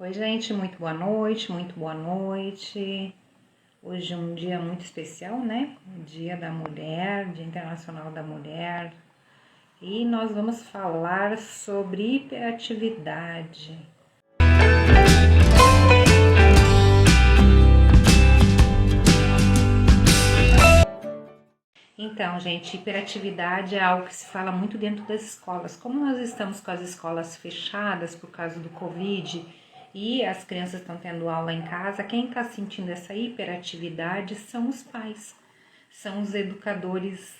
Oi, gente, muito boa noite, muito boa noite. Hoje é um dia muito especial, né? O Dia da Mulher, Dia Internacional da Mulher. E nós vamos falar sobre hiperatividade. Então, gente, hiperatividade é algo que se fala muito dentro das escolas. Como nós estamos com as escolas fechadas por causa do Covid e as crianças estão tendo aula em casa, quem está sentindo essa hiperatividade são os pais, são os educadores,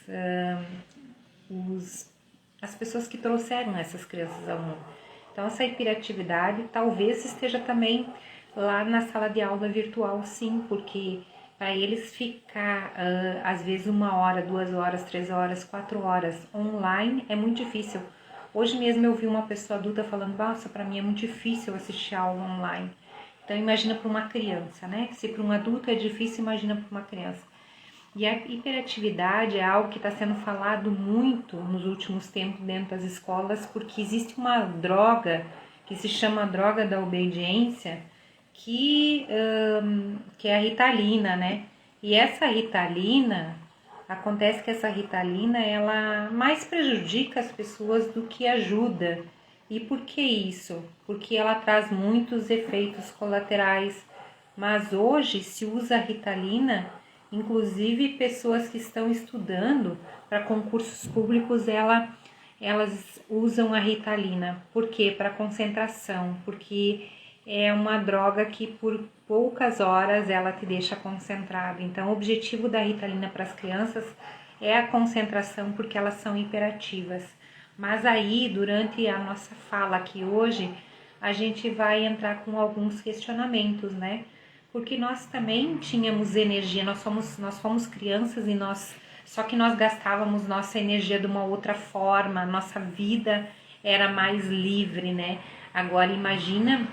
as pessoas que trouxeram essas crianças ao mundo. Então, essa hiperatividade talvez esteja também lá na sala de aula virtual, sim, porque para eles ficar, às vezes, 1 hora, 2 horas, 3 horas, 4 horas online é muito difícil. Hoje mesmo eu vi uma pessoa adulta falando, nossa, para mim é muito difícil assistir aula online. Então, imagina para uma criança, né? Se para um adulto é difícil, imagina para uma criança. E a hiperatividade é algo que está sendo falado muito nos últimos tempos dentro das escolas, porque existe uma droga que se chama droga da obediência, que é a Ritalina, né? E essa Ritalina, acontece que essa Ritalina, ela mais prejudica as pessoas do que ajuda. E por que isso? Porque ela traz muitos efeitos colaterais. Mas hoje se usa a Ritalina, inclusive pessoas que estão estudando para concursos públicos, elas usam a Ritalina. Por quê? Para concentração, porque é uma droga que por poucas horas ela te deixa concentrado. Então, o objetivo da Ritalina para as crianças é a concentração, porque elas são hiperativas. Mas aí, durante a nossa fala aqui hoje, a gente vai entrar com alguns questionamentos, né? Porque nós também tínhamos energia, nós fomos crianças e só que nós gastávamos nossa energia de uma outra forma, nossa vida era mais livre, né? Agora imagina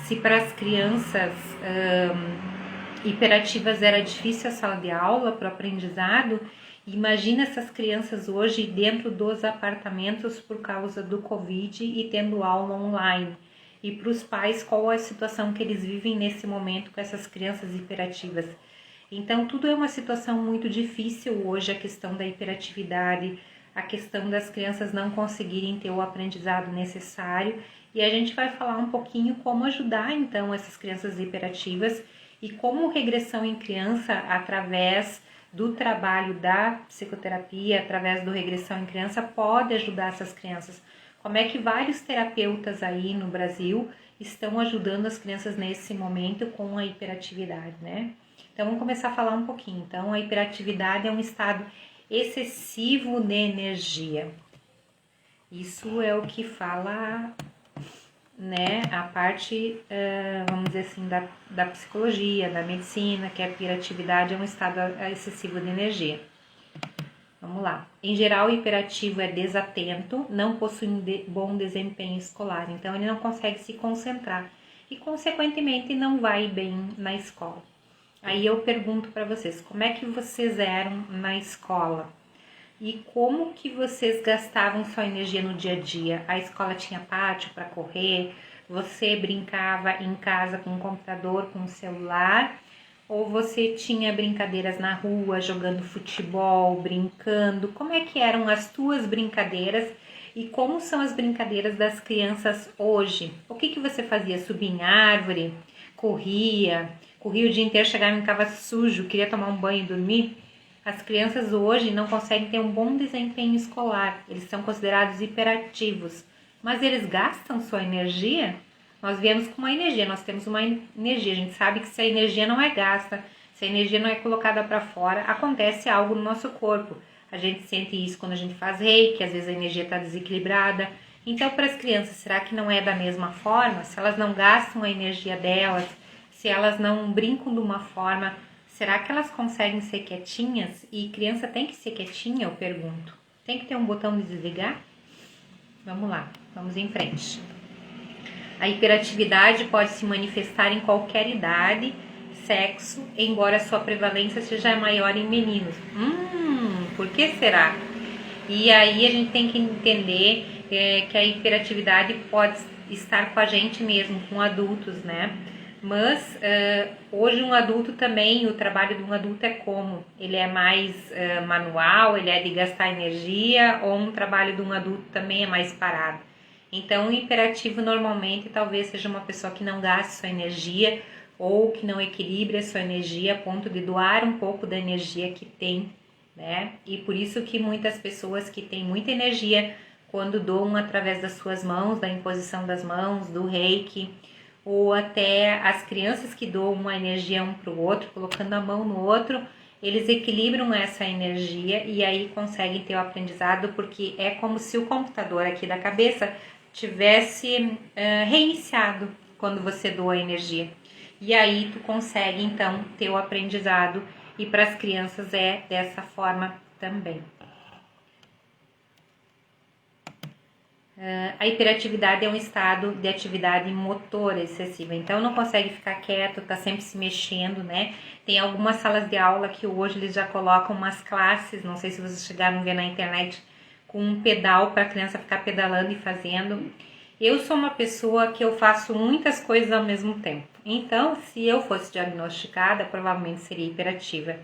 se para as crianças hiperativas era difícil a sala de aula para o aprendizado, imagina essas crianças hoje dentro dos apartamentos por causa do Covid e tendo aula online. E para os pais, qual é a situação que eles vivem nesse momento com essas crianças hiperativas. Então, tudo é uma situação muito difícil hoje, a questão da hiperatividade, a questão das crianças não conseguirem ter o aprendizado necessário. E a gente vai falar um pouquinho como ajudar, então, essas crianças hiperativas e como regressão em criança, através do trabalho da psicoterapia, através do regressão em criança, pode ajudar essas crianças. Como é que vários terapeutas aí no Brasil estão ajudando as crianças nesse momento com a hiperatividade, né? Então, vamos começar a falar um pouquinho. Então, a hiperatividade é um estado excessivo de energia. Isso é o que fala, né, a parte, vamos dizer assim, da psicologia, da medicina, que a hiperatividade é um estado excessivo de energia. Vamos lá. Em geral, o hiperativo é desatento, não possui bom desempenho escolar, então ele não consegue se concentrar e, consequentemente, não vai bem na escola. Aí eu pergunto para vocês, como é que vocês eram na escola? E como que vocês gastavam sua energia no dia a dia? A escola tinha pátio para correr? Você brincava em casa com o computador, com o celular? Ou você tinha brincadeiras na rua, jogando futebol, brincando? Como é que eram as tuas brincadeiras e como são as brincadeiras das crianças hoje? O que você fazia? Subia em árvore? Corria o dia inteiro, chegava em casa sujo, queria tomar um banho e dormir? As crianças hoje não conseguem ter um bom desempenho escolar, eles são considerados hiperativos, mas eles gastam sua energia? Nós viemos com uma energia, nós temos uma energia, a gente sabe que se a energia não é gasta, se a energia não é colocada para fora, acontece algo no nosso corpo. A gente sente isso quando a gente faz reiki, às vezes a energia está desequilibrada. Então, para as crianças, será que não é da mesma forma? Se elas não gastam a energia delas, se elas não brincam de uma forma, será que elas conseguem ser quietinhas? E criança tem que ser quietinha, eu pergunto. Tem que ter um botão de desligar? Vamos lá, vamos em frente. A hiperatividade pode se manifestar em qualquer idade, sexo, embora sua prevalência seja maior em meninos. Por que será? E aí a gente tem que entender que a hiperatividade pode estar com a gente mesmo, com adultos, né? Mas hoje um adulto também, o trabalho de um adulto é como? Ele é mais manual, ele é de gastar energia, ou um trabalho de um adulto também é mais parado? Então o hiperativo normalmente talvez seja uma pessoa que não gaste sua energia, ou que não equilibre a sua energia a ponto de doar um pouco da energia que tem, né? E por isso que muitas pessoas que têm muita energia, quando doam através das suas mãos, da imposição das mãos, do reiki, ou até as crianças que doam uma energia um para o outro, colocando a mão no outro, eles equilibram essa energia e aí conseguem ter o aprendizado, porque é como se o computador aqui da cabeça tivesse reiniciado quando você doa a energia. E aí tu consegue então ter o aprendizado, e para as crianças é dessa forma também. A hiperatividade é um estado de atividade motora excessiva, então não consegue ficar quieto, tá sempre se mexendo, né? Tem algumas salas de aula que hoje eles já colocam umas classes, não sei se vocês chegaram a ver na internet, com um pedal para a criança ficar pedalando e fazendo. Eu sou uma pessoa que eu faço muitas coisas ao mesmo tempo, então se eu fosse diagnosticada, provavelmente seria hiperativa.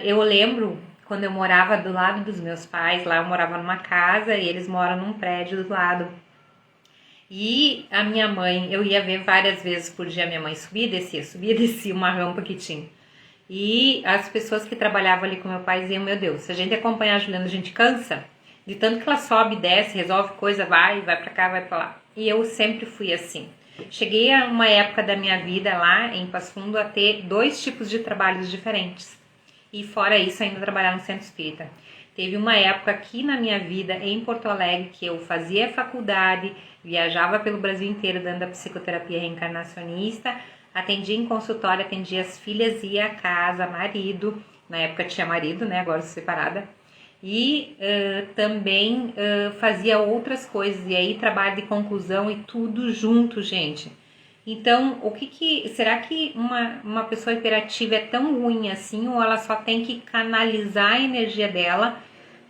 Eu lembro quando eu morava do lado dos meus pais, lá eu morava numa casa e eles moram num prédio do lado. E a minha mãe, eu ia ver várias vezes por dia, minha mãe subia e descia uma rampa que tinha. E as pessoas que trabalhavam ali com meu pai diziam, meu Deus, se a gente acompanhar a Juliana, a gente cansa, de tanto que ela sobe, desce, resolve coisa, vai pra cá, vai pra lá. E eu sempre fui assim. Cheguei a uma época da minha vida lá em Passo Fundo a ter 2 tipos de trabalhos diferentes. E fora isso, ainda trabalhar no centro espírita. Teve uma época aqui na minha vida, em Porto Alegre, que eu fazia faculdade, viajava pelo Brasil inteiro dando a psicoterapia reencarnacionista, atendia em consultório, atendia as filhas, ia a casa, marido, na época tinha marido, né, agora sou separada, e também fazia outras coisas, e aí trabalho de conclusão e tudo junto, gente. Então, será que uma pessoa hiperativa é tão ruim assim, ou ela só tem que canalizar a energia dela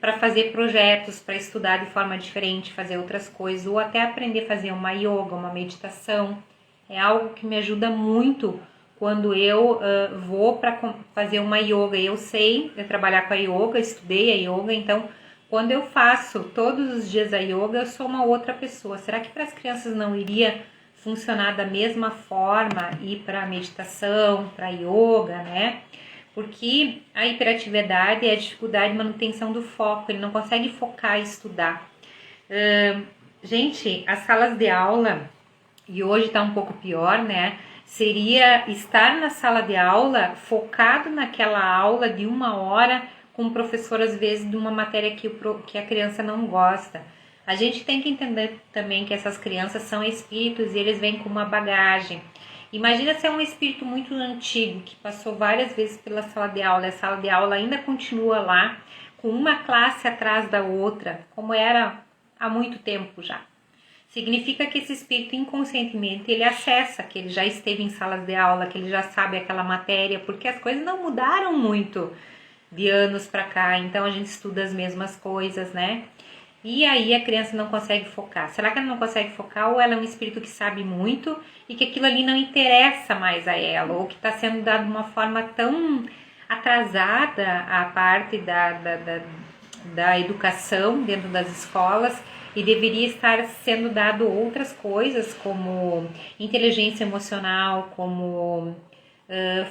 para fazer projetos, para estudar de forma diferente, fazer outras coisas, ou até aprender a fazer uma yoga, uma meditação? É algo que me ajuda muito quando eu vou para fazer uma yoga. Eu sei trabalhar com a yoga, estudei a yoga, então quando eu faço todos os dias a yoga, eu sou uma outra pessoa. Será que para as crianças não iria funcionar da mesma forma ir para meditação, para yoga, né? Porque a hiperatividade é a dificuldade de manutenção do foco, ele não consegue focar e estudar. Gente, as salas de aula, e hoje está um pouco pior, né? Seria estar na sala de aula focado naquela aula de 1 hora com o professor, às vezes, de uma matéria que a criança não gosta. A gente tem que entender também que essas crianças são espíritos e eles vêm com uma bagagem. Imagina se é um espírito muito antigo, que passou várias vezes pela sala de aula, e a sala de aula ainda continua lá, com uma classe atrás da outra, como era há muito tempo já. Significa que esse espírito inconscientemente ele acessa, que ele já esteve em salas de aula, que ele já sabe aquela matéria, porque as coisas não mudaram muito de anos para cá, então a gente estuda as mesmas coisas, né? E aí a criança não consegue focar. Será que ela não consegue focar, ou ela é um espírito que sabe muito e que aquilo ali não interessa mais a ela, ou que está sendo dado de uma forma tão atrasada a parte da educação dentro das escolas, e deveria estar sendo dado outras coisas como inteligência emocional, como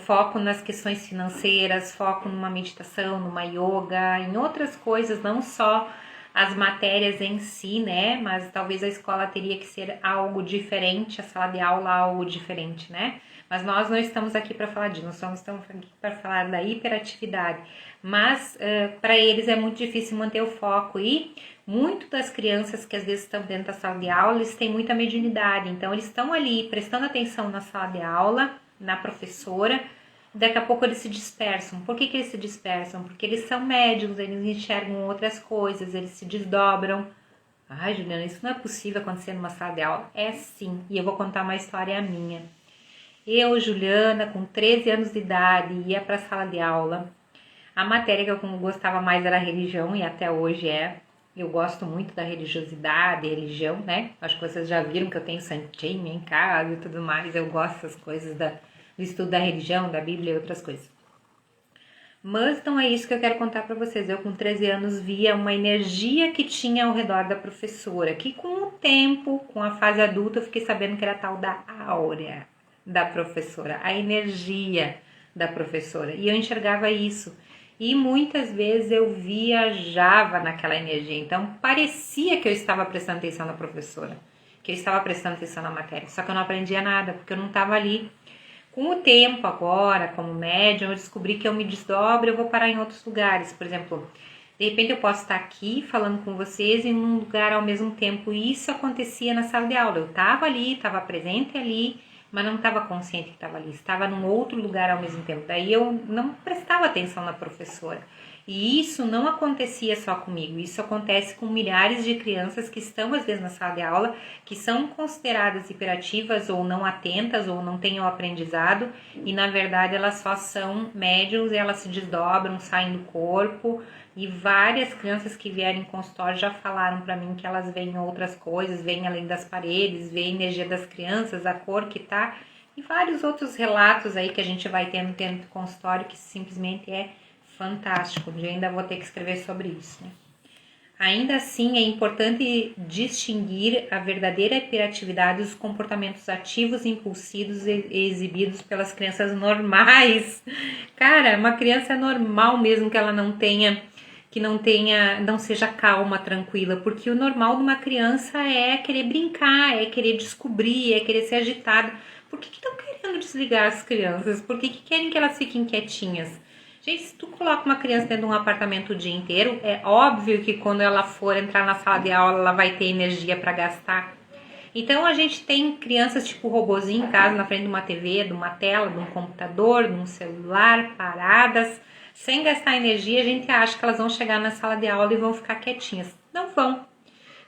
foco nas questões financeiras, foco numa meditação, numa yoga, em outras coisas, não só as matérias em si, né? Mas talvez a escola teria que ser algo diferente, a sala de aula algo diferente, né? Mas nós não estamos aqui para falar disso, nós estamos aqui para falar da hiperatividade. Mas para eles é muito difícil manter o foco, e muito das crianças que às vezes estão dentro da sala de aula, eles têm muita mediunidade, então eles estão ali prestando atenção na sala de aula, na professora. Daqui a pouco eles se dispersam. Por que eles se dispersam? Porque eles são médiums, eles enxergam outras coisas, eles se desdobram. Ai, Juliana, isso não é possível acontecer numa sala de aula. É sim, e eu vou contar uma história minha. Eu, Juliana, com 13 anos de idade, ia para a sala de aula. A matéria que eu gostava mais era religião, e até hoje é. Eu gosto muito da religiosidade, religião, né? Acho que vocês já viram que eu tenho santinho em casa e tudo mais. Eu gosto dessas coisas do estudo da religião, da Bíblia e outras coisas. Mas então é isso que eu quero contar para vocês. Eu com 13 anos via uma energia que tinha ao redor da professora, que com o tempo, com a fase adulta, eu fiquei sabendo que era a tal da áurea da professora, a energia da professora. E eu enxergava isso. E muitas vezes eu viajava naquela energia. Então parecia que eu estava prestando atenção na professora, que eu estava prestando atenção na matéria. Só que eu não aprendia nada, porque eu não estava ali. Com o tempo agora, como médium, eu descobri que eu me desdobro, eu vou parar em outros lugares. Por exemplo, de repente eu posso estar aqui falando com vocês em um lugar ao mesmo tempo. E isso acontecia na sala de aula. Eu estava ali, estava presente ali, mas não estava consciente que estava ali. Estava num outro lugar ao mesmo tempo. Daí eu não prestava atenção na professora. E isso não acontecia só comigo, isso acontece com milhares de crianças que estão às vezes na sala de aula, que são consideradas hiperativas ou não atentas ou não têm o aprendizado e na verdade elas só são médiums e elas se desdobram, saem do corpo e várias crianças que vieram em consultório já falaram para mim que elas veem outras coisas, veem além das paredes, veem a energia das crianças, a cor que tá e vários outros relatos aí que a gente vai tendo dentro do consultório que simplesmente é fantástico, eu ainda vou ter que escrever sobre isso, né? Ainda assim, é importante distinguir a verdadeira hiperatividade dos comportamentos ativos e impulsivos exibidos pelas crianças normais. Cara, uma criança é normal mesmo que ela não seja calma, tranquila, porque o normal de uma criança é querer brincar, é querer descobrir, é querer ser agitado. Por que estão querendo desligar as crianças? Por que querem que elas fiquem quietinhas? Gente, se tu coloca uma criança dentro de um apartamento o dia inteiro, é óbvio que quando ela for entrar na sala de aula, ela vai ter energia para gastar. Então, a gente tem crianças tipo robozinho em casa, na frente de uma TV, de uma tela, de um computador, de um celular, paradas, sem gastar energia, a gente acha que elas vão chegar na sala de aula e vão ficar quietinhas. Não vão.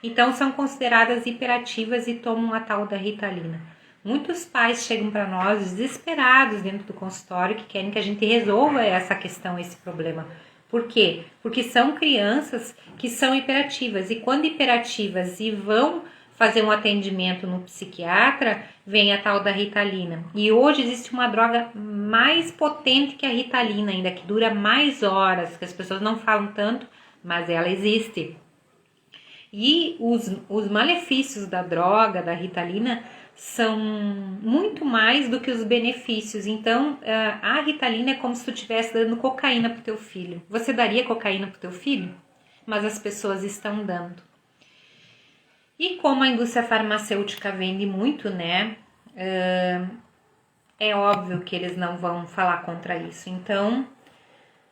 Então, são consideradas hiperativas e tomam a tal da Ritalina. Muitos pais chegam para nós desesperados dentro do consultório que querem que a gente resolva essa questão, esse problema. Por quê? Porque são crianças que são hiperativas e quando hiperativas e vão fazer um atendimento no psiquiatra, vem a tal da Ritalina. E hoje existe uma droga mais potente que a Ritalina ainda, que dura mais horas, que as pessoas não falam tanto, mas ela existe. E os malefícios da droga, da Ritalina, são muito mais do que os benefícios. Então, a Ritalina é como se tu estivesse dando cocaína pro teu filho. Você daria cocaína pro teu filho? Mas as pessoas estão dando. E como a indústria farmacêutica vende muito, né? É óbvio que eles não vão falar contra isso. Então,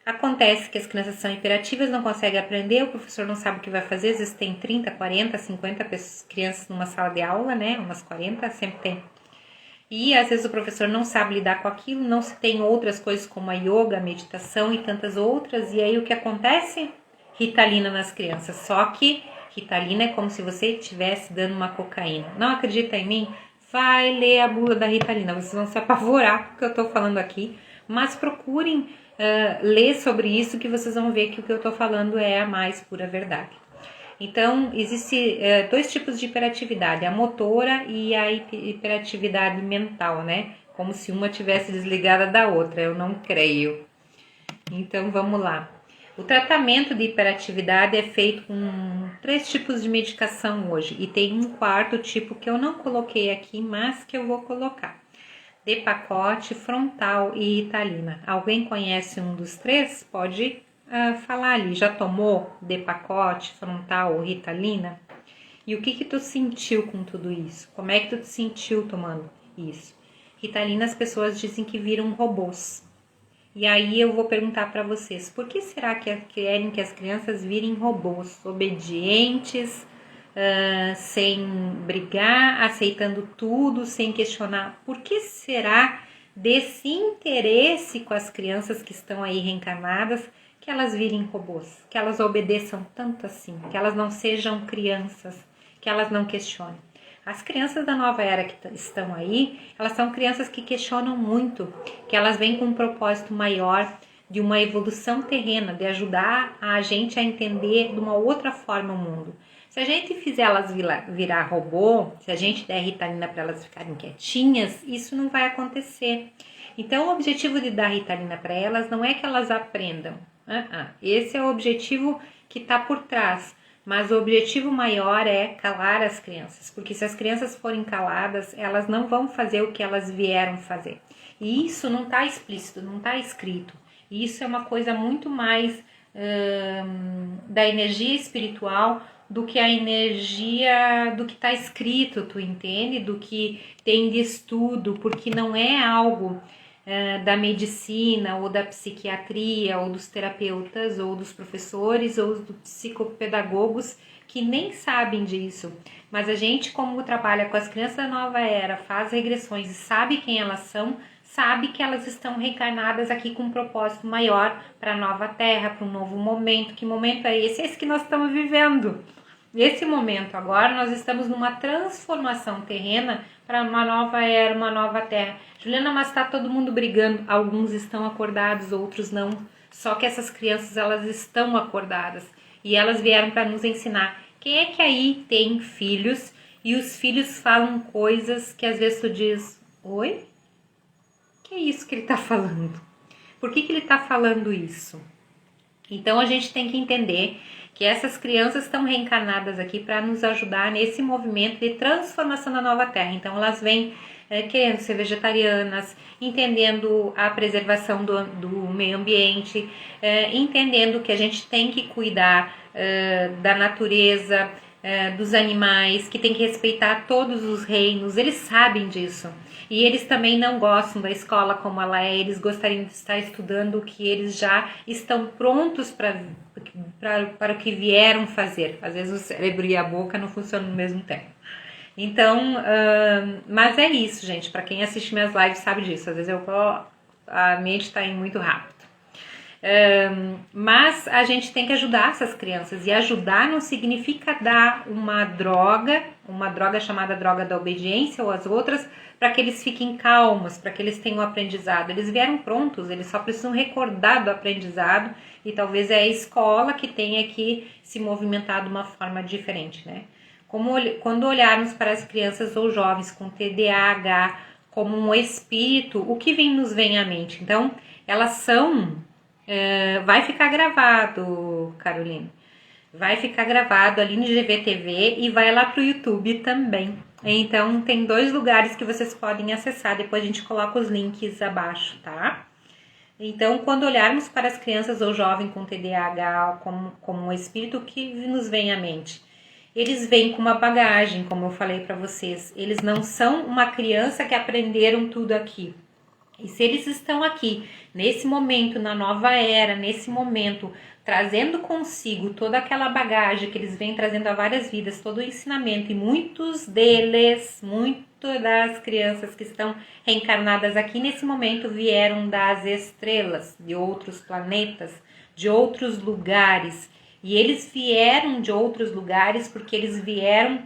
acontece que as crianças são hiperativas, não conseguem aprender, o professor não sabe o que vai fazer, às vezes tem 30, 40, 50 crianças numa sala de aula, né? Umas 40, sempre tem. E às vezes o professor não sabe lidar com aquilo, não se tem outras coisas como a yoga, a meditação e tantas outras. E aí o que acontece? Ritalina nas crianças. Só que Ritalina é como se você estivesse dando uma cocaína. Não acredita em mim? Vai ler a bula da Ritalina, vocês vão se apavorar com o que eu tô falando aqui. Mas procurem ler sobre isso que vocês vão ver que o que eu estou falando é a mais pura verdade. Então, existe dois tipos de hiperatividade, a motora e a hiperatividade mental, né? Como se uma tivesse desligada da outra, eu não creio. Então, vamos lá. O tratamento de hiperatividade é feito com 3 tipos de medicação hoje e tem um 4º tipo que eu não coloquei aqui, mas que eu vou colocar. Depakote, Frontal e Ritalina. Alguém conhece um dos 3? Pode falar ali. Já tomou Depakote, Frontal ou Ritalina? E o que tu sentiu com tudo isso? Como é que tu te sentiu tomando isso? Ritalina, as pessoas dizem que viram robôs. E aí eu vou perguntar para vocês, por que será que querem que as crianças virem robôs, obedientes, sem brigar, aceitando tudo, sem questionar? Por que será desse interesse com as crianças que estão aí reencarnadas que elas virem robôs, que elas obedeçam tanto assim, que elas não sejam crianças, que elas não questionem? As crianças da nova era que estão aí, elas são crianças que questionam muito, que elas vêm com um propósito maior, de uma evolução terrena, de ajudar a gente a entender de uma outra forma o mundo. Se a gente fizer elas virar robô, se a gente der Ritalina para elas ficarem quietinhas, isso não vai acontecer. Então, o objetivo de dar Ritalina para elas não é que elas aprendam. Esse é o objetivo que está por trás. Mas o objetivo maior é calar as crianças. Porque se as crianças forem caladas, elas não vão fazer o que elas vieram fazer. E isso não está explícito, não está escrito. E isso é uma coisa muito mais da energia espiritual do que a energia do que está escrito, tu entende? Do que tem de estudo, porque não é algo da medicina ou da psiquiatria ou dos terapeutas ou dos professores ou dos psicopedagogos que nem sabem disso. Mas a gente, como trabalha com as crianças da nova era, faz regressões e sabe quem elas são, sabe que elas estão reencarnadas aqui com um propósito maior para a nova terra, para um novo momento. Que momento é esse? Esse que nós estamos vivendo. Nesse momento agora nós estamos numa transformação terrena para uma nova era, uma nova terra. Juliana, mas está todo mundo brigando. Alguns estão acordados, outros não. Só que essas crianças, elas estão acordadas. E elas vieram para nos ensinar. Quem é que aí tem filhos e os filhos falam coisas que às vezes tu diz, oi? Que é isso que ele está falando? Por que ele está falando isso? Então a gente tem que entender que essas crianças estão reencarnadas aqui para nos ajudar nesse movimento de transformação da nova terra. Então elas vêm querendo ser vegetarianas, entendendo a preservação do meio ambiente, entendendo que a gente tem que cuidar da natureza, dos animais, que tem que respeitar todos os reinos. Eles sabem disso. E eles também não gostam da escola como ela é, eles gostariam de estar estudando o que eles já estão prontos para o que vieram fazer. Às vezes o cérebro e a boca não funcionam no mesmo tempo. Então, mas é isso, gente. Para quem assiste minhas lives sabe disso. Às vezes a mente está indo muito rápido. Mas a gente tem que ajudar essas crianças. E ajudar não significa dar uma droga chamada droga da obediência ou as outras, para que eles fiquem calmos, para que eles tenham aprendizado. Eles vieram prontos, eles só precisam recordar do aprendizado e talvez é a escola que tenha que se movimentar de uma forma diferente, né? Quando olharmos para as crianças ou jovens com TDAH como um espírito, o que nos vem à mente? Então, elas são... vai ficar gravado, Caroline. Vai ficar gravado ali no GVTV e vai lá pro YouTube também. Então, tem 2 lugares que vocês podem acessar. Depois a gente coloca os links abaixo, tá? Então, quando olharmos para as crianças ou jovens com TDAH como um espírito, o que nos vem à mente? Eles vêm com uma bagagem, como eu falei para vocês. Eles não são uma criança que aprenderam tudo aqui. E se eles estão aqui, nesse momento, na nova era, nesse momento, trazendo consigo toda aquela bagagem que eles vêm trazendo há várias vidas, todo o ensinamento, e muitas das crianças que estão reencarnadas aqui nesse momento vieram das estrelas, de outros planetas, de outros lugares. E eles vieram de outros lugares porque eles vieram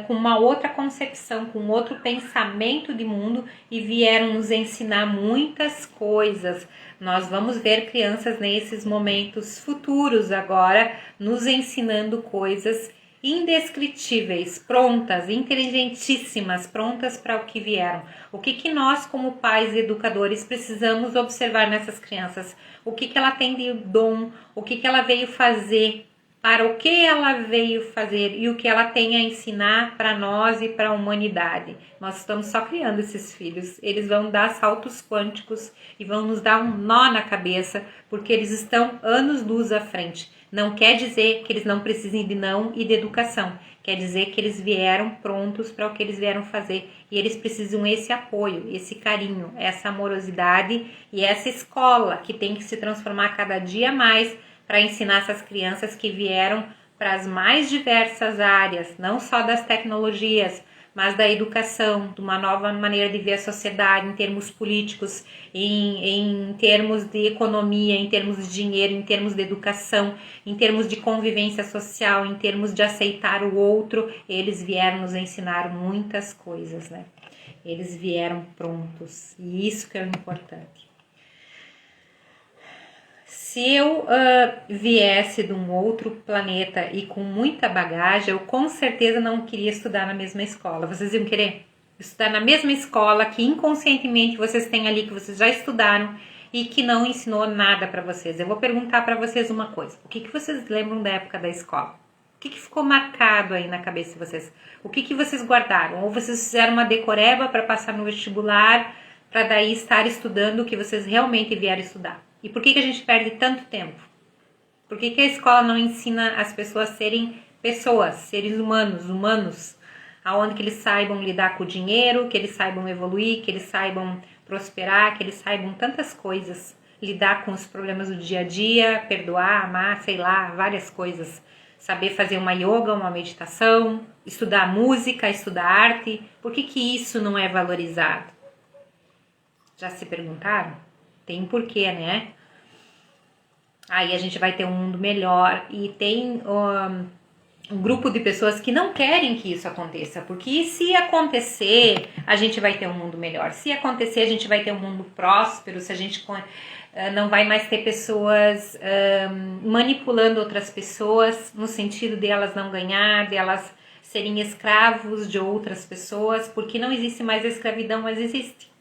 com uma outra concepção, com outro pensamento de mundo e vieram nos ensinar muitas coisas. Nós vamos ver crianças nesses momentos futuros agora nos ensinando coisas indescritíveis, prontas, inteligentíssimas, prontas para o que vieram. O que nós, como pais e educadores, precisamos observar nessas crianças? O que ela tem de dom, o que ela veio fazer, para o que ela veio fazer e o que ela tem a ensinar para nós e para a humanidade. Nós estamos só criando esses filhos. Eles vão dar saltos quânticos e vão nos dar um nó na cabeça, porque eles estão anos-luz à frente. Não quer dizer que eles não precisem de não e de educação. Quer dizer que eles vieram prontos para o que eles vieram fazer. E eles precisam esse apoio, esse carinho, essa amorosidade e essa escola que tem que se transformar cada dia mais para ensinar essas crianças que vieram para as mais diversas áreas, não só das tecnologias, mas da educação, de uma nova maneira de ver a sociedade em termos políticos, em termos de economia, em termos de dinheiro, em termos de educação, em termos de convivência social, em termos de aceitar o outro. Eles vieram nos ensinar muitas coisas, né? Eles vieram prontos, e isso que é o importante. Se eu viesse de um outro planeta e com muita bagagem, eu com certeza não queria estudar na mesma escola. Vocês iam querer estudar na mesma escola que inconscientemente vocês têm ali, que vocês já estudaram e que não ensinou nada para vocês. Eu vou perguntar para vocês uma coisa. O que vocês lembram da época da escola? O que ficou marcado aí na cabeça de vocês? O que vocês guardaram? Ou vocês fizeram uma decoreba para passar no vestibular, para daí estar estudando o que vocês realmente vieram estudar? E por que a gente perde tanto tempo? Por que a escola não ensina as pessoas a serem pessoas, seres humanos, aonde que eles saibam lidar com o dinheiro, que eles saibam evoluir, que eles saibam prosperar, que eles saibam tantas coisas, lidar com os problemas do dia a dia, perdoar, amar, sei lá, várias coisas. Saber fazer uma yoga, uma meditação, estudar música, estudar arte. Por que isso não é valorizado? Já se perguntaram? Tem um porquê, né? Aí a gente vai ter um mundo melhor e tem um grupo de pessoas que não querem que isso aconteça, porque se acontecer, a gente vai ter um mundo melhor. Se acontecer, a gente vai ter um mundo próspero, se a gente não vai mais ter pessoas manipulando outras pessoas, no sentido de elas não ganhar, de elas serem escravos de outras pessoas, porque não existe mais a escravidão, mas existe.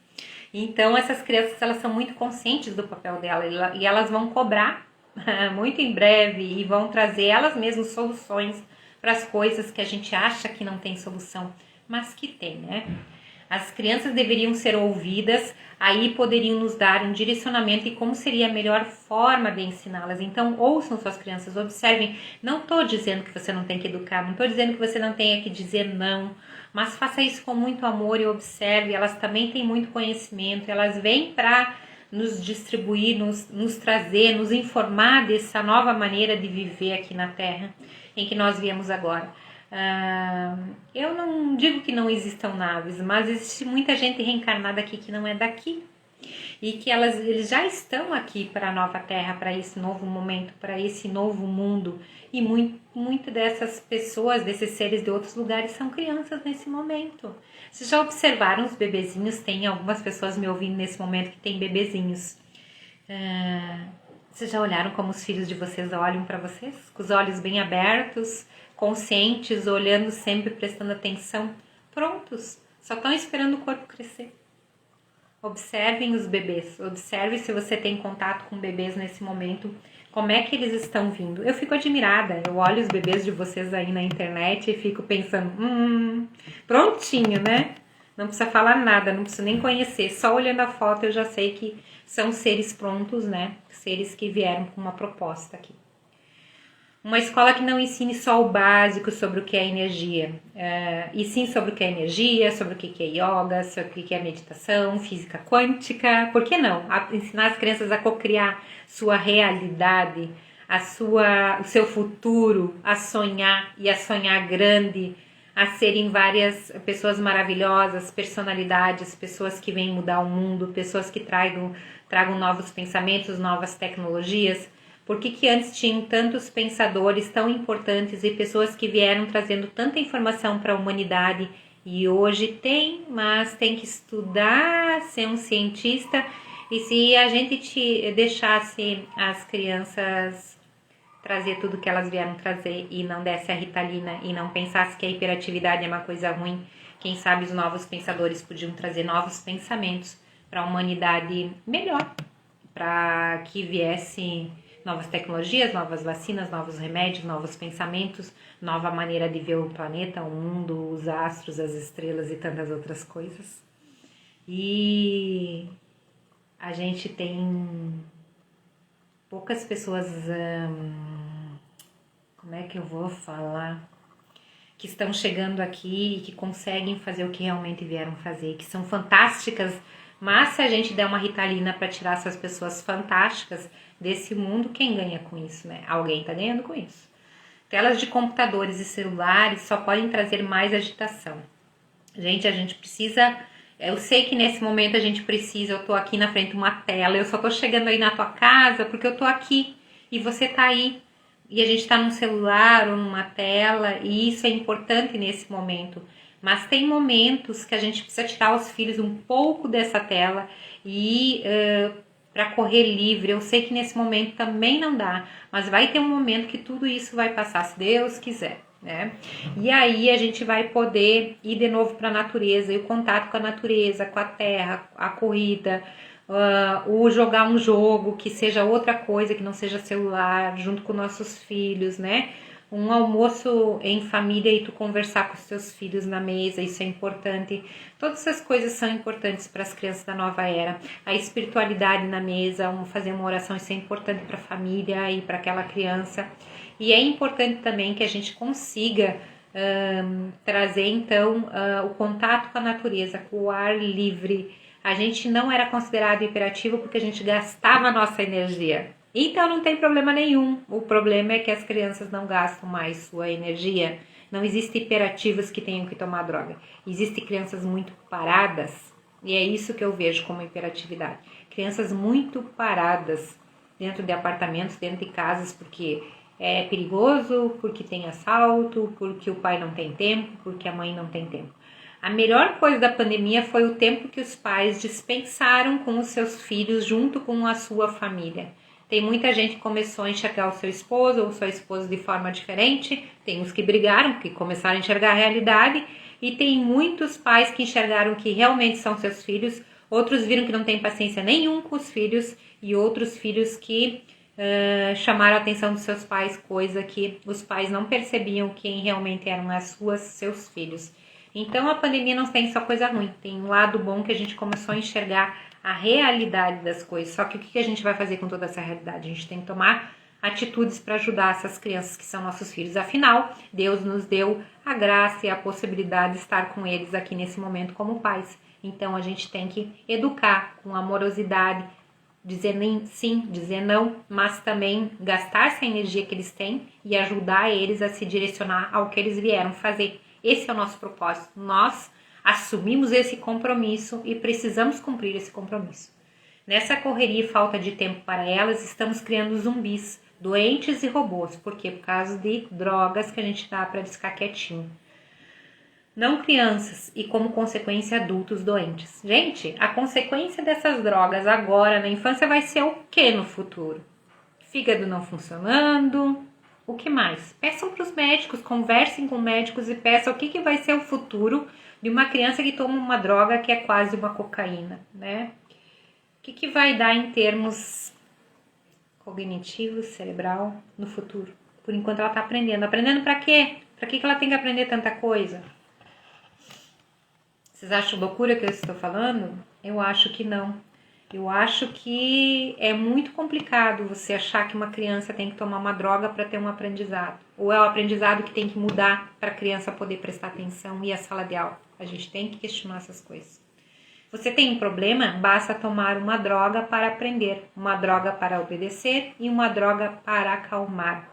Então, essas crianças, elas são muito conscientes do papel dela e elas vão cobrar muito em breve e vão trazer elas mesmas soluções para as coisas que a gente acha que não tem solução, mas que tem, né? As crianças deveriam ser ouvidas, aí poderiam nos dar um direcionamento e como seria a melhor forma de ensiná-las. Então, ouçam suas crianças, observem. Não estou dizendo que você não tem que educar, não estou dizendo que você não tenha que dizer não, mas faça isso com muito amor e observe. Elas também têm muito conhecimento, elas vêm para nos distribuir, nos trazer, nos informar dessa nova maneira de viver aqui na Terra, em que nós viemos agora. Eu não digo que não existam naves, mas existe muita gente reencarnada aqui que não é daqui. E que eles já estão aqui para a nova Terra, para esse novo momento, para esse novo mundo. E muito dessas pessoas, desses seres de outros lugares, são crianças nesse momento. Vocês já observaram os bebezinhos? Tem algumas pessoas me ouvindo nesse momento que tem bebezinhos. Vocês já olharam como os filhos de vocês olham para vocês? Com os olhos bem abertos, conscientes, olhando sempre, prestando atenção, prontos, só estão esperando o corpo crescer. Observem os bebês, observe se você tem contato com bebês nesse momento, como é que eles estão vindo. Eu fico admirada, eu olho os bebês de vocês aí na internet e fico pensando, prontinho, né? Não precisa falar nada, não precisa nem conhecer, só olhando a foto eu já sei que são seres prontos, né? Seres que vieram com uma proposta aqui. Uma escola que não ensine só o básico sobre o que é energia, e sim sobre o que é energia, sobre o que é yoga, sobre o que é meditação, física quântica. Por que não? Ensinar as crianças a co-criar sua realidade, o seu futuro, a sonhar e a sonhar grande, a serem várias pessoas maravilhosas, personalidades, pessoas que vêm mudar o mundo, pessoas que tragam novos pensamentos, novas tecnologias. Por que antes tinham tantos pensadores tão importantes e pessoas que vieram trazendo tanta informação para a humanidade e hoje tem, mas tem que estudar, ser um cientista. E se a gente deixasse as crianças trazer tudo que elas vieram trazer e não desse a Ritalina e não pensasse que a hiperatividade é uma coisa ruim, quem sabe os novos pensadores podiam trazer novos pensamentos para a humanidade melhor, para que viesse novas tecnologias, novas vacinas, novos remédios, novos pensamentos, nova maneira de ver o planeta, o mundo, os astros, as estrelas e tantas outras coisas. E a gente tem poucas pessoas, como é que eu vou falar, que estão chegando aqui e que conseguem fazer o que realmente vieram fazer, que são fantásticas, mas se a gente der uma Ritalina para tirar essas pessoas fantásticas desse mundo, quem ganha com isso, né? Alguém tá ganhando com isso. Telas de computadores e celulares só podem trazer mais agitação. Gente, a gente precisa... Eu sei que nesse momento a gente precisa, eu tô aqui na frente de uma tela, eu só tô chegando aí na tua casa porque eu tô aqui e você tá aí. E a gente tá num celular ou numa tela e isso é importante nesse momento. Mas tem momentos que a gente precisa tirar os filhos um pouco dessa tela e para correr livre. Eu sei que nesse momento também não dá, mas vai ter um momento que tudo isso vai passar, se Deus quiser, né? E aí a gente vai poder ir de novo para a natureza, e o contato com a natureza, com a terra, a corrida, ou jogar um jogo que seja outra coisa, que não seja celular, junto com nossos filhos, né? Um almoço em família e tu conversar com os teus filhos na mesa, isso é importante. Todas essas coisas são importantes para as crianças da nova era. A espiritualidade na mesa, fazer uma oração, isso é importante para a família e para aquela criança. E é importante também que a gente consiga trazer então o contato com a natureza, com o ar livre. A gente não era considerado hiperativo porque a gente gastava a nossa energia. Então não tem problema nenhum. O problema é que as crianças não gastam mais sua energia. Não existem hiperativos que tenham que tomar droga. Existem crianças muito paradas, e é isso que eu vejo como hiperatividade. Crianças muito paradas dentro de apartamentos, dentro de casas, porque é perigoso, porque tem assalto, porque o pai não tem tempo, porque a mãe não tem tempo. A melhor coisa da pandemia foi o tempo que os pais dispensaram com os seus filhos junto com a sua família. Tem muita gente que começou a enxergar o seu esposo ou sua esposa de forma diferente. Tem os que brigaram, que começaram a enxergar a realidade. E tem muitos pais que enxergaram que realmente são seus filhos. Outros viram que não tem paciência nenhum com os filhos. E outros filhos que chamaram a atenção dos seus pais, coisa que os pais não percebiam quem realmente eram seus filhos. Então a pandemia não tem só coisa ruim. Tem um lado bom que a gente começou a enxergar a realidade das coisas. Só que o que a gente vai fazer com toda essa realidade? A gente tem que tomar atitudes para ajudar essas crianças que são nossos filhos. Afinal, Deus nos deu a graça e a possibilidade de estar com eles aqui nesse momento como pais. Então a gente tem que educar com amorosidade, dizer sim, dizer não, mas também gastar essa energia que eles têm e ajudar eles a se direcionar ao que eles vieram fazer. Esse é o nosso propósito. Nós assumimos esse compromisso e precisamos cumprir esse compromisso. Nessa correria e falta de tempo para elas, estamos criando zumbis, doentes e robôs. Por quê? Por causa de drogas que a gente dá para eles ficar quietinho. Não crianças e, como consequência, adultos doentes. Gente, a consequência dessas drogas agora na infância vai ser o que no futuro? Fígado não funcionando. O que mais? Peçam para os médicos, conversem com médicos e peçam o que vai ser o futuro de uma criança que toma uma droga que é quase uma cocaína, né? O que vai dar em termos cognitivos, cerebral, no futuro? Por enquanto ela está aprendendo. Aprendendo para quê? Para que ela tem que aprender tanta coisa? Vocês acham loucura que eu estou falando? Eu acho que não. Eu acho que é muito complicado você achar que uma criança tem que tomar uma droga para ter um aprendizado. Ou é o aprendizado que tem que mudar para a criança poder prestar atenção e a sala de aula. A gente tem que questionar essas coisas. Você tem um problema? Basta tomar uma droga para aprender, uma droga para obedecer e uma droga para acalmar.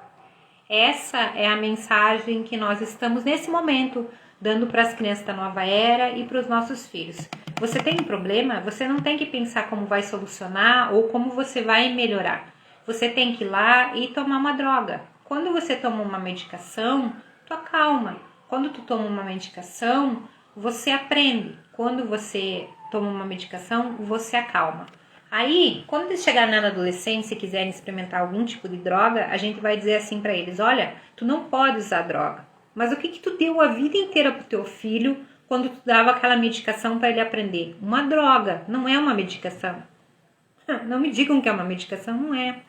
Essa é a mensagem que nós estamos nesse momento dando para as crianças da nova era e para os nossos filhos. Você tem um problema? Você não tem que pensar como vai solucionar ou como você vai melhorar. Você tem que ir lá e tomar uma droga. Quando você toma uma medicação, tu acalma. Quando tu toma uma medicação, você aprende. Quando você toma uma medicação, você acalma. Aí, quando eles chegarem na adolescência e quiserem experimentar algum tipo de droga, a gente vai dizer assim para eles: olha, tu não pode usar droga. Mas o que tu deu a vida inteira pro teu filho quando tu dava aquela medicação para ele aprender? Uma droga, não é uma medicação. Não me digam que é uma medicação, não é.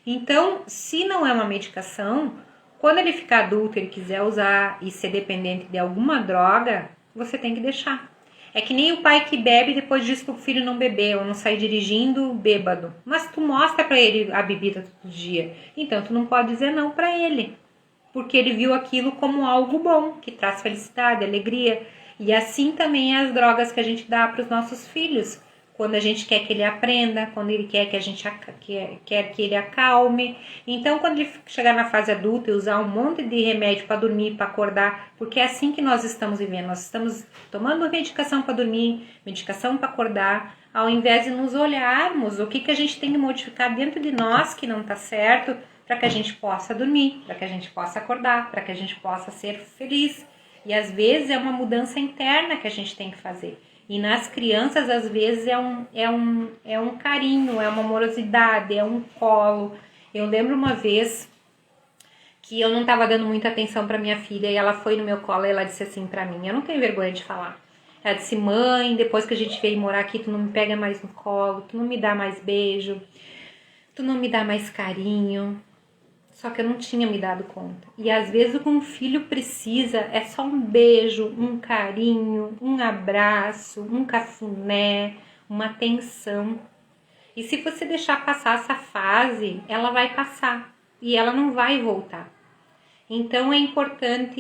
Então, se não é uma medicação, quando ele ficar adulto e ele quiser usar e ser dependente de alguma droga, você tem que deixar. É que nem o pai que bebe e depois diz pro filho não beber ou não sair dirigindo bêbado. Mas tu mostra para ele a bebida todo dia. Então, tu não pode dizer não para ele. Porque ele viu aquilo como algo bom, que traz felicidade, alegria. E assim também é as drogas que a gente dá para os nossos filhos. Quando a gente quer que ele aprenda, quando ele quer que a gente quer que ele acalme. Então, quando ele chegar na fase adulta e usar um monte de remédio para dormir, para acordar, porque é assim que nós estamos vivendo. Nós estamos tomando medicação para dormir, medicação para acordar, ao invés de nos olharmos o que a gente tem que modificar dentro de nós que não está certo, para que a gente possa dormir, para que a gente possa acordar, para que a gente possa ser feliz. E às vezes é uma mudança interna que a gente tem que fazer. E nas crianças, às vezes, é um carinho, é uma amorosidade, é um colo. Eu lembro uma vez que eu não estava dando muita atenção para minha filha e ela foi no meu colo e ela disse assim para mim, eu não tenho vergonha de falar. Ela disse, mãe, depois que a gente veio morar aqui, tu não me pega mais no colo, tu não me dá mais beijo, tu não me dá mais carinho. Só que eu não tinha me dado conta. E às vezes o que um filho precisa é só um beijo, um carinho, um abraço, um cafuné, uma atenção. E se você deixar passar essa fase, ela vai passar e ela não vai voltar. Então é importante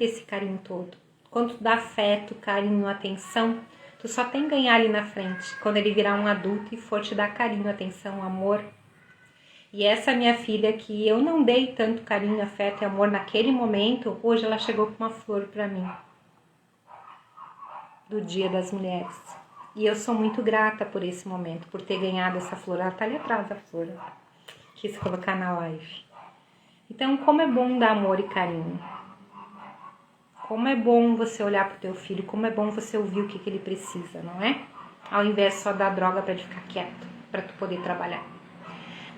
esse carinho todo. Quando tu dá afeto, carinho, atenção, tu só tem que ganhar ali na frente, quando ele virar um adulto e for te dar carinho, atenção, amor. E essa minha filha que eu não dei tanto carinho, afeto e amor naquele momento, hoje ela chegou com uma flor para mim, do Dia das Mulheres. E eu sou muito grata por esse momento, por ter ganhado essa flor. Ela tá ali atrás da flor, quis colocar na live. Então, como é bom dar amor e carinho. Como é bom você olhar pro teu filho, como é bom você ouvir o que ele precisa, não é? Ao invés de só dar droga para ele ficar quieto, para tu poder trabalhar.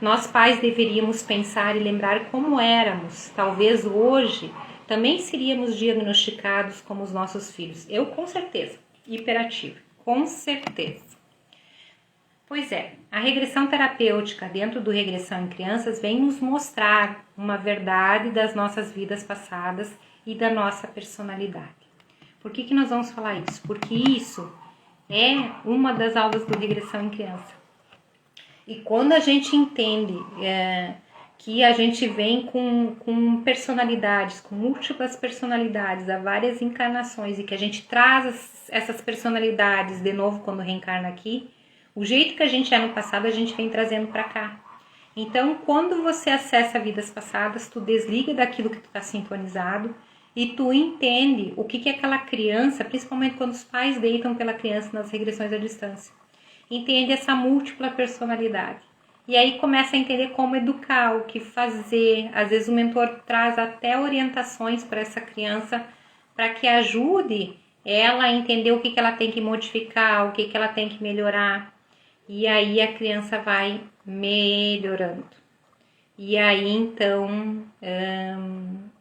Nós pais deveríamos pensar e lembrar como éramos. Talvez hoje também seríamos diagnosticados como os nossos filhos. Eu com certeza, hiperativa, com certeza. Pois é, a regressão terapêutica dentro do Regressão em Crianças vem nos mostrar uma verdade das nossas vidas passadas e da nossa personalidade. Por que nós vamos falar isso? Porque isso é uma das aulas do Regressão em Criança. E quando a gente entende que a gente vem com personalidades, com múltiplas personalidades, há várias encarnações, e que a gente traz essas personalidades de novo quando reencarna aqui, o jeito que a gente é no passado, a gente vem trazendo para cá. Então, quando você acessa vidas passadas, tu desliga daquilo que tu está sintonizado e tu entende o que aquela criança, principalmente quando os pais deitam pela criança nas regressões à distância, entende essa múltipla personalidade. E aí começa a entender como educar, o que fazer. Às vezes o mentor traz até orientações para essa criança, para que ajude ela a entender o que ela tem que modificar, o que ela tem que melhorar. E aí a criança vai melhorando. E aí então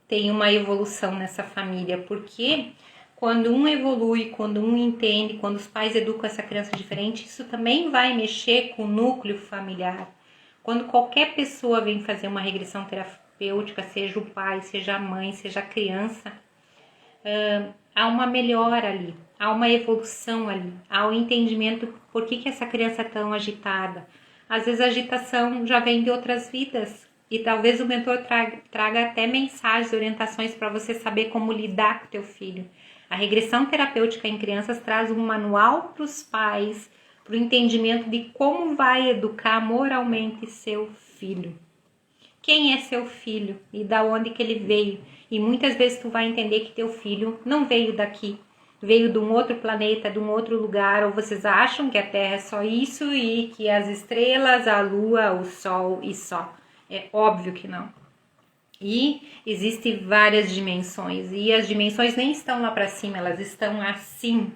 tem uma evolução nessa família, porque quando um evolui, quando um entende, quando os pais educam essa criança diferente, isso também vai mexer com o núcleo familiar. Quando qualquer pessoa vem fazer uma regressão terapêutica, seja o pai, seja a mãe, seja a criança, há uma melhora ali, há uma evolução ali, há um entendimento por que essa criança é tão agitada. Às vezes a agitação já vem de outras vidas e talvez o mentor traga até mensagens, orientações para você saber como lidar com o teu filho. A regressão terapêutica em crianças traz um manual para os pais, para o entendimento de como vai educar moralmente seu filho. Quem é seu filho e da onde que ele veio? E muitas vezes tu vai entender que teu filho não veio daqui, veio de um outro planeta, de um outro lugar, ou vocês acham que a Terra é só isso e que as estrelas, a Lua, o Sol e só. É óbvio que não. E existem várias dimensões, e as dimensões nem estão lá para cima, elas estão assim.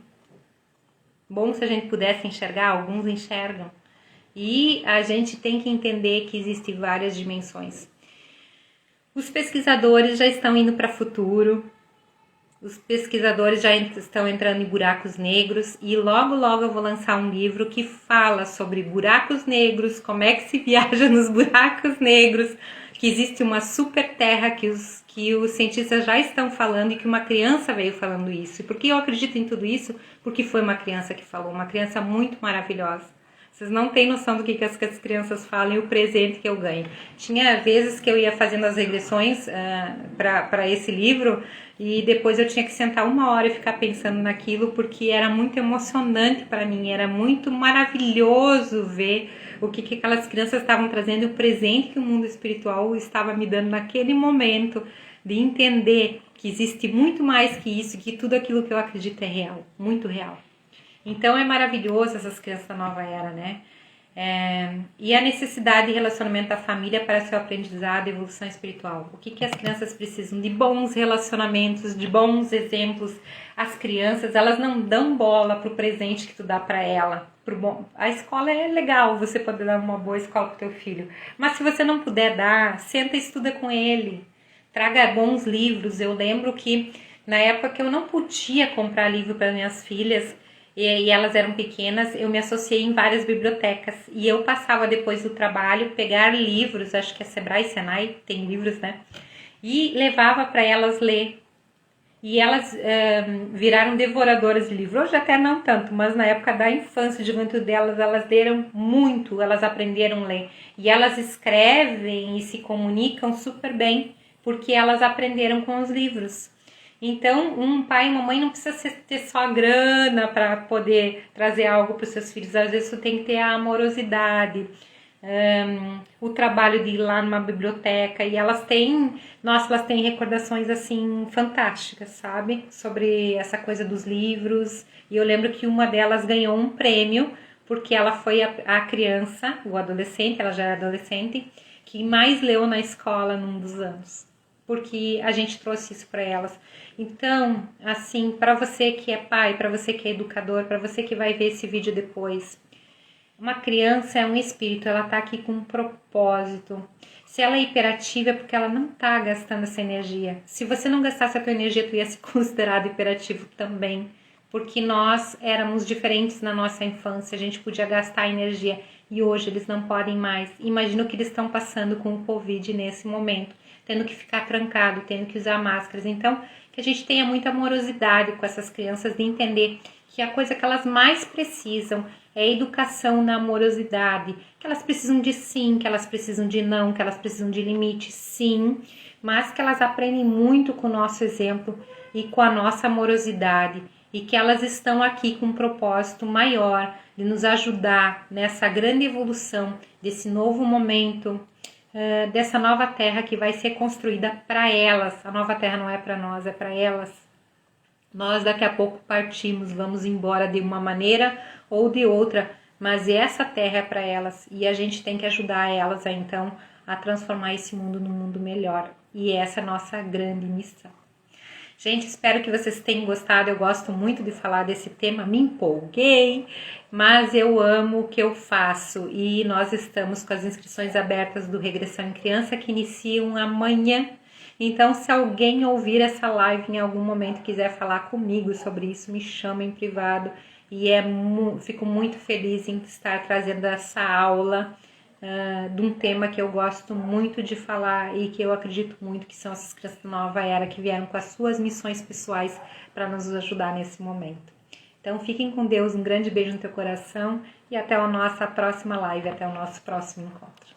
Bom se a gente pudesse enxergar, alguns enxergam. E a gente tem que entender que existem várias dimensões. Os pesquisadores já estão indo para o futuro, os pesquisadores já estão entrando em buracos negros, e logo eu vou lançar um livro que fala sobre buracos negros, como é que se viaja nos buracos negros, que existe uma super terra que os cientistas já estão falando e que uma criança veio falando isso. E por que eu acredito em tudo isso? Porque foi uma criança que falou, uma criança muito maravilhosa. Vocês não têm noção do que as crianças falam e o presente que eu ganho. Tinha vezes que eu ia fazendo as regressões para esse livro e depois eu tinha que sentar 1 hora e ficar pensando naquilo, porque era muito emocionante para mim, era muito maravilhoso ver o que aquelas crianças estavam trazendo e o presente que o mundo espiritual estava me dando naquele momento, de entender que existe muito mais que isso, que tudo aquilo que eu acredito é real, muito real. Então é maravilhoso essas crianças da nova era, né? E a necessidade de relacionamento da família para seu aprendizado e evolução espiritual. O que as crianças precisam? De bons relacionamentos, de bons exemplos. As crianças, elas não dão bola pro presente que tu dá para ela. A escola é legal, você pode dar uma boa escola pro teu filho. Mas se você não puder dar, senta e estuda com ele. Traga bons livros. Eu lembro que na época que eu não podia comprar livro para minhas filhas, e elas eram pequenas, eu me associei em várias bibliotecas e eu passava depois do trabalho pegar livros, acho que é Sebrae, Senai, tem livros, né? E levava para elas ler. E elas viraram devoradoras de livros. Hoje até não tanto, mas na época da infância e juventude delas, elas leram muito, elas aprenderam a ler. E elas escrevem e se comunicam super bem, porque elas aprenderam com os livros. Então, um pai e uma mãe não precisa ter só grana para poder trazer algo para os seus filhos. Às vezes, você tem que ter a amorosidade, o trabalho de ir lá numa biblioteca. E elas têm recordações, assim, fantásticas, sabe? Sobre essa coisa dos livros. E eu lembro que uma delas ganhou um prêmio, porque ela foi a criança, o adolescente, ela já era adolescente, que mais leu na escola num dos anos. Porque a gente trouxe isso para elas. Então, assim, para você que é pai, para você que é educador, para você que vai ver esse vídeo depois, uma criança é um espírito, ela tá aqui com um propósito. Se ela é hiperativa é porque ela não tá gastando essa energia. Se você não gastasse a tua energia, tu ia ser considerado hiperativo também. Porque nós éramos diferentes na nossa infância, a gente podia gastar energia e hoje eles não podem mais. Imagina o que eles estão passando com o Covid nesse momento, tendo que ficar trancado, tendo que usar máscaras. Então, que a gente tenha muita amorosidade com essas crianças, de entender que a coisa que elas mais precisam é educação na amorosidade, que elas precisam de sim, que elas precisam de não, que elas precisam de limite, sim, mas que elas aprendem muito com o nosso exemplo e com a nossa amorosidade, e que elas estão aqui com um propósito maior de nos ajudar nessa grande evolução desse novo momento, dessa nova terra que vai ser construída para elas. A nova terra não é para nós, é para elas. Nós daqui a pouco partimos, vamos embora de uma maneira ou de outra, mas essa terra é para elas e a gente tem que ajudar elas então a transformar esse mundo num mundo melhor. E essa é a nossa grande missão. Gente, espero que vocês tenham gostado. Eu gosto muito de falar desse tema, me empolguei, mas eu amo o que eu faço. E nós estamos com as inscrições abertas do Regressão em Criança, que iniciam amanhã. Então, se alguém ouvir essa live em algum momento e quiser falar comigo sobre isso, me chama em privado. E fico muito feliz em estar trazendo essa aula de um tema que eu gosto muito de falar e que eu acredito muito que são essas crianças da nova era que vieram com as suas missões pessoais para nos ajudar nesse momento. Então fiquem com Deus, um grande beijo no teu coração e até a nossa próxima live, até o nosso próximo encontro.